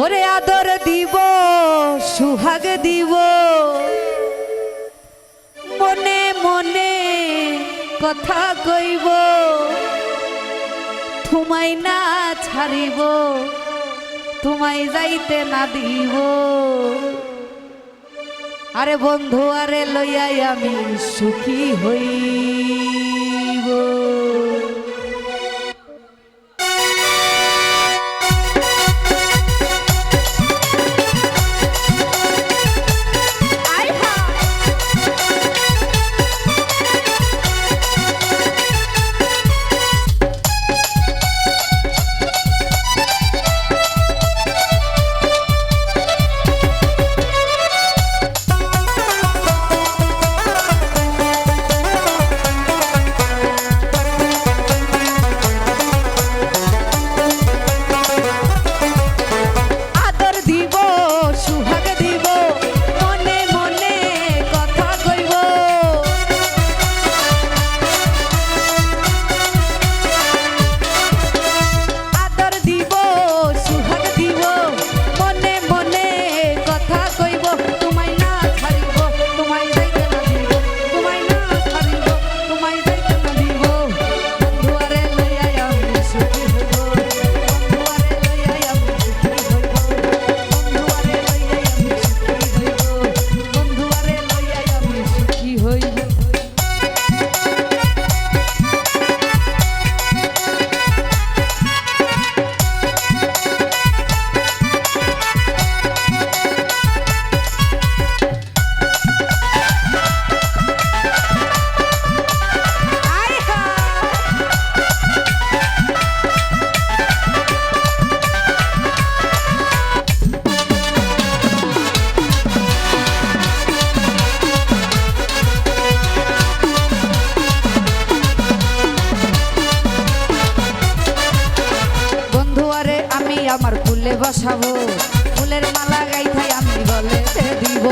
ওরে আদর দিব সুহাগ দিব মনে মনে কথা কইব তোমায় না ছাড়িব তোমায় যাইতে না দিব আরে বন্ধু আরে লইয়াই আমি সুখী হইব আমার ফুলে বসাবো ফুলের মালা গাইথাই আমি বলে দিব।